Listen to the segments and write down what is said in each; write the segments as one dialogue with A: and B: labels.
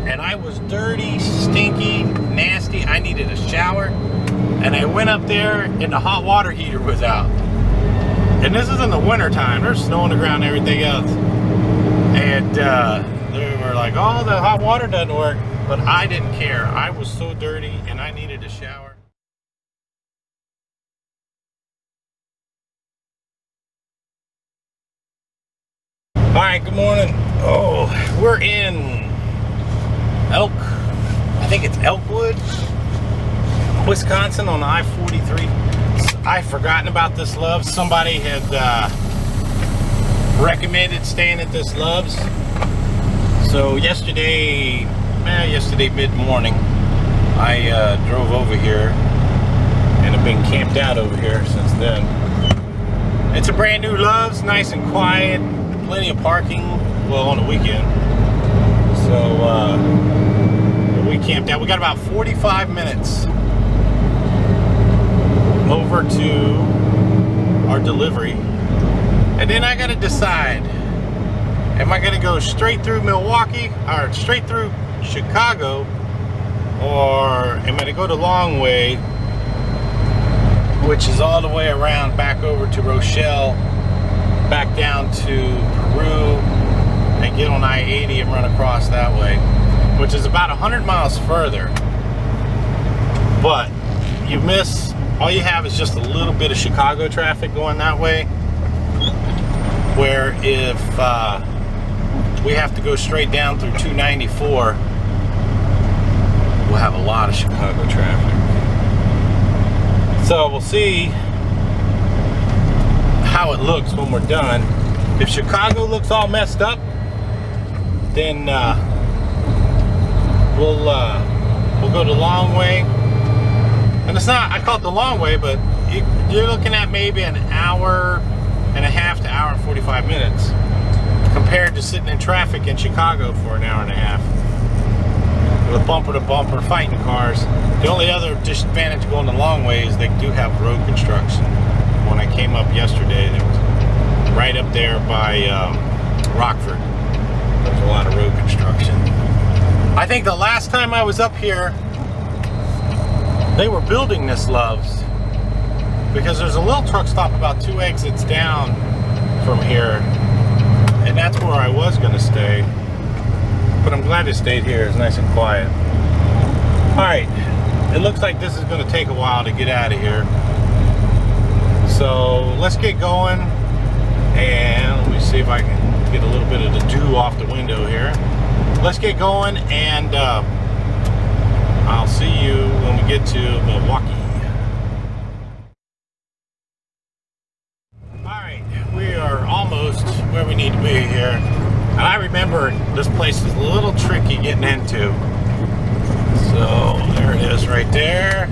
A: and I was dirty, stinky, nasty. I needed a shower, and I went up there and the hot water heater was out. And this is in the winter time. There's snow on the ground and everything else. And they were like, oh, the hot water doesn't work. But I didn't care. I was so dirty and I needed a shower. All right, good morning. Oh, we're in I think it's Elkwood, Wisconsin on I-43. I've forgotten about this Love's. Somebody had recommended staying at this Love's. So yesterday mid-morning, I drove over here and have been camped out over here since then. It's a brand new Love's, nice and quiet, plenty of parking, well, on the weekend. So we camped out. We got about 45 minutes over to our delivery, and then I gotta decide, am I gonna go straight through Milwaukee or straight through Chicago, or am I gonna go the long way, which is all the way around back over to Rochelle, back down to Peru, and get on I-80 and run across that way, which is about 100 miles further. But you miss, all you have is just a little bit of Chicago traffic going that way, where if we have to go straight down through 294, we'll have a lot of Chicago traffic. So we'll see how it looks when we're done. If Chicago looks all messed up, then we'll go the long way. And it's not, I call it the long way, but you're looking at maybe an hour and a half to hour and 45 minutes compared to sitting in traffic in Chicago for an hour and a half with a bumper to bumper fighting cars. The only other disadvantage going the long way is they do have road construction. When I came up yesterday, there was right up there by Rockford, there's a lot of road construction. I think the last time I was up here, they were building this Love's, because there's a little truck stop about 2 exits down from here, and that's where I was going to stay. But I'm glad it stayed here. It's nice and quiet. All right, it looks like this is going to take a while to get out of here. So let's get going, and let me see if I can get a little bit of the dew off the window here. Let's get going, and I'll see you when we get to Milwaukee. Alright, we are almost where we need to be here. And I remember this place is a little tricky getting into. So there it is right there.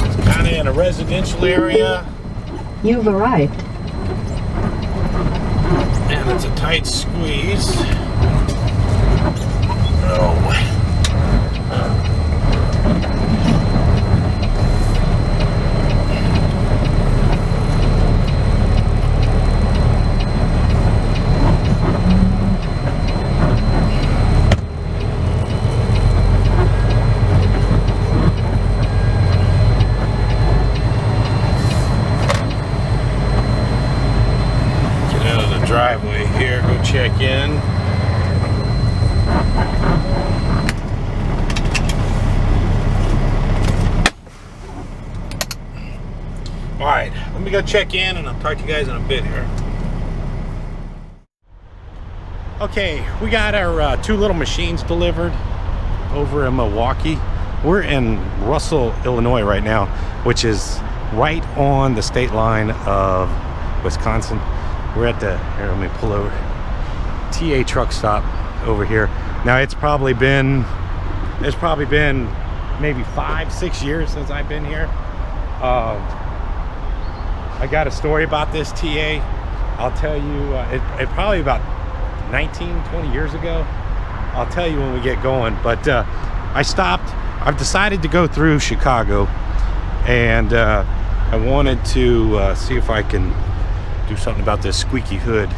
A: It's kind of in a residential area.
B: You've arrived.
A: And it's a tight squeeze. Oh. Get out of the driveway here, go check in. Alright, let me go check in and I'll talk to you guys in a bit here. Okay, we got our 2 little machines delivered over in Milwaukee. We're in Russell, Illinois right now, which is right on the state line of Wisconsin. We're at the, here, let me pull over, TA truck stop over here. Now it's probably been maybe 5-6 years since I've been here. I got a story about this TA. I'll tell you, it probably about 19-20 years ago. I'll tell you when we get going. But I stopped. I've decided to go through Chicago, and I wanted to see if I can do something about this squeaky hood.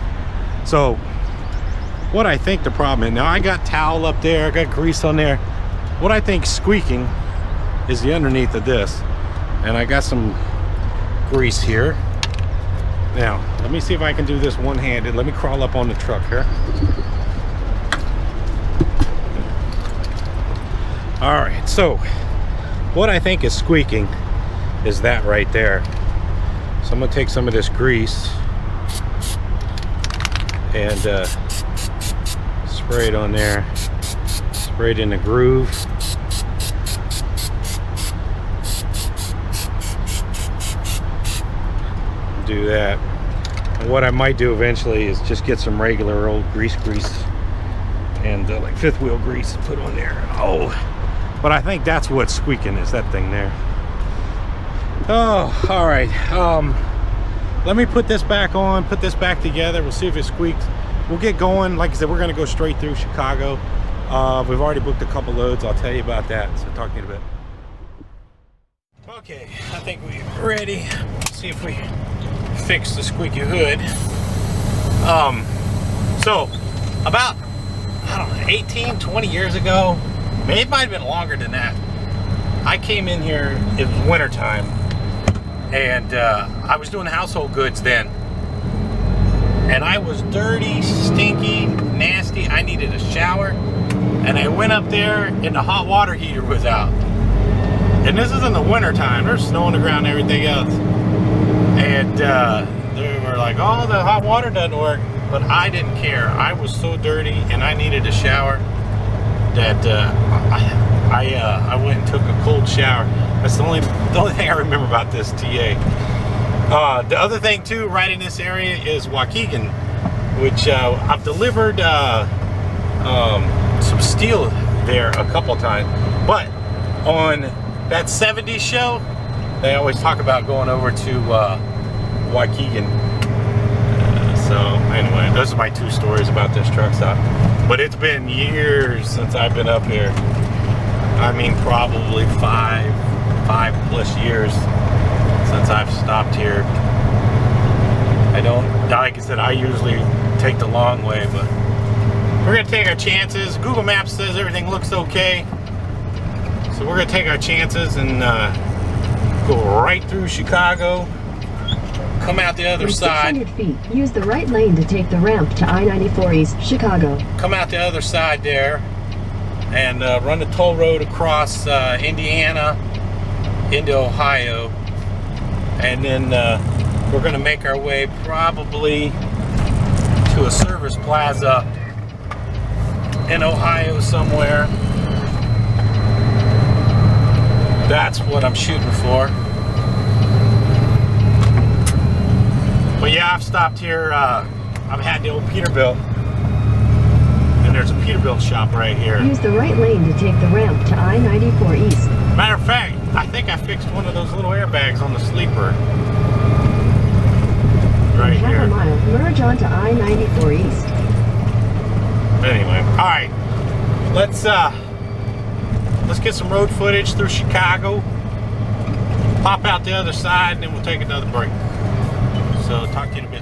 A: So what I think the problem is. Now I got towel up there, I got grease on there. What I think squeaking is the underneath of this. And I got some grease here. Now, let me see if I can do this one-handed. Let me crawl up on the truck here. All right, so what I think is squeaking is that right there. So I'm gonna take some of this grease and spray it on there. Spray it in the groove. Do that. And what I might do eventually is just get some regular old grease and like fifth wheel grease and put on there. Oh, but I think that's what's squeaking, is that thing there. Oh, all right. Let me put this back on, put this back together. We'll see if it squeaks. We'll get going. Like I said, we're going to go straight through Chicago. We've already booked a couple loads. I'll tell you about that. So talk to you in a bit. Okay, I think we're ready. Let's see if we fix the squeaky hood. So about, I don't know, 18, 20 years ago, maybe it might have been longer than that, I came in here, it was winter time, and I was doing household goods then, and I was dirty, stinky, nasty. I needed a shower, and I went up there and the hot water heater was out. And this is in the winter time. There's snow on the ground and everything else. And they were like, oh, the hot water doesn't work. But I didn't care. I was so dirty and I needed a shower that I went and took a cold shower. That's the only thing I remember about this TA. The other thing too, right in this area is Waukegan, which I've delivered some steel there a couple times. But on that 70s show, they always talk about going over to Waukegan. So anyway, those are my two stories about this truck stop. But it's been years since I've been up here. I mean, probably five plus years since I've stopped here. Like I said, I usually take the long way, but we're gonna take our chances. Google Maps says everything looks okay. So we're gonna take our chances and go right through Chicago, come out the other side.
B: 600 feet, use the right lane to take the ramp to I-94 East, Chicago.
A: Come out the other side there and run the toll road across Indiana into Ohio. And then we're gonna make our way probably to a service plaza in Ohio somewhere. That's what I'm shooting for. But yeah, I've stopped here. I've had the old Peterbilt, and there's a Peterbilt shop right here.
B: Use the right lane to take the ramp to I-94 East.
A: Matter of fact, I think I fixed one of those little airbags on the sleeper. Right
B: Half
A: here.
B: a mile, merge onto I-94 East.
A: Anyway, all right. Let's get some road footage through Chicago. Pop out the other side, and then we'll take another break. So talk to you in a bit.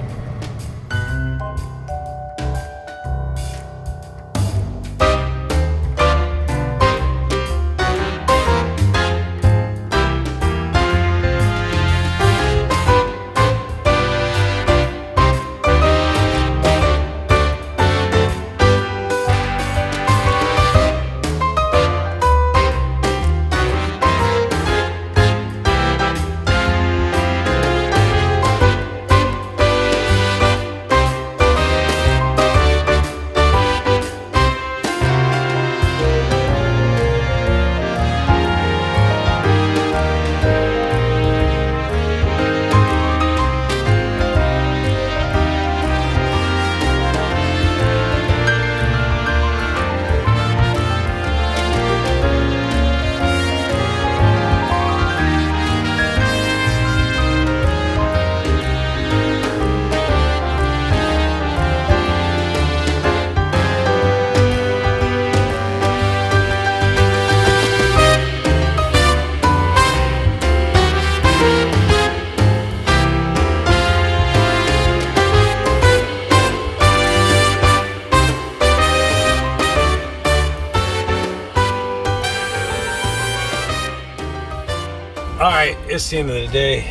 A: Alright, it's the end of the day.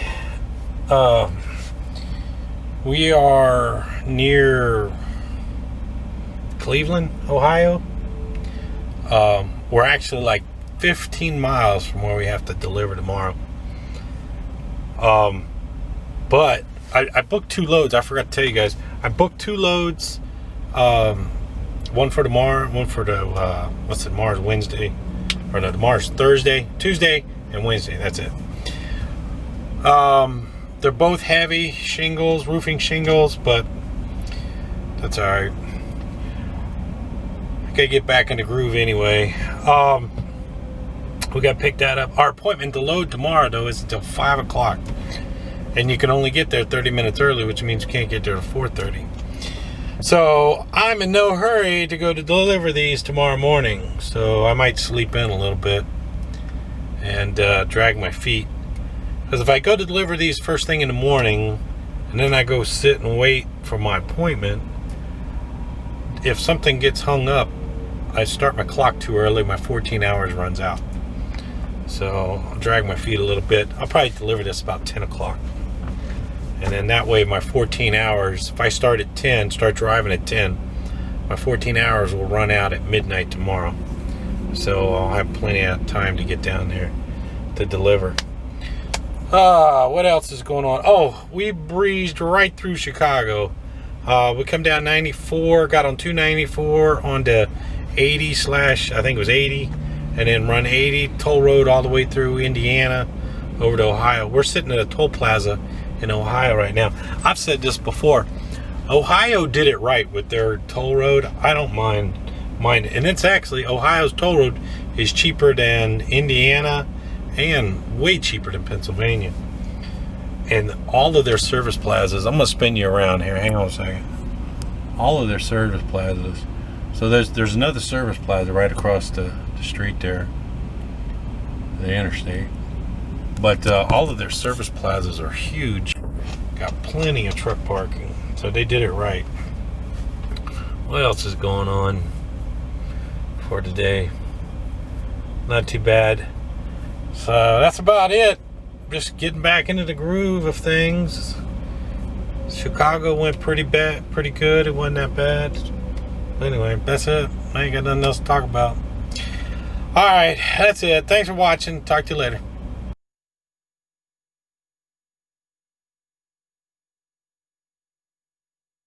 A: We are near Cleveland, Ohio. We're actually like 15 miles from where we have to deliver tomorrow. But I booked 2 loads. I forgot to tell you guys. I booked 2 loads. One for tomorrow, one for the what's it? Tomorrow's Wednesday, or no, tomorrow's Thursday, Tuesday, and Wednesday. That's it. They're both heavy shingles, roofing shingles, but that's all right. I gotta get back in the groove anyway. We gotta pick that up. Our appointment to load tomorrow though is until 5 o'clock, and you can only get there 30 minutes early, which means you can't get there at 4:30. So I'm in no hurry to go to deliver these tomorrow morning. So I might sleep in a little bit and drag my feet. Because if I go to deliver these first thing in the morning and then I go sit and wait for my appointment, if something gets hung up, I start my clock too early, my 14 hours runs out. So I'll drag my feet a little bit. I'll probably deliver this about 10 o'clock. And then that way my 14 hours, if I start at 10, start driving at 10, my 14 hours will run out at midnight tomorrow. So I'll have plenty of time to get down there to deliver. What else is going on? Oh, we breezed right through Chicago. We come down 94, got on 294 onto 80 slash, I think it was 80, and then run 80, toll road all the way through Indiana over to Ohio. We're sitting at a toll plaza in Ohio right now. I've said this before. Ohio did it right with their toll road. I don't mind it. And it's actually, Ohio's toll road is cheaper than Indiana and way cheaper than Pennsylvania. And all of their service plazas, I'm gonna spin you around here, hang on a second. All of their service plazas. So there's another service plaza right across the street there, the interstate. But all of their service plazas are huge. Got plenty of truck parking. So they did it right. What else is going on for today? Not too bad. So that's about it. Just getting back into the groove of things. Chicago went pretty good. It wasn't that bad. But anyway, that's it. I ain't got nothing else to talk about. Alright, that's it. Thanks for watching. Talk to you later.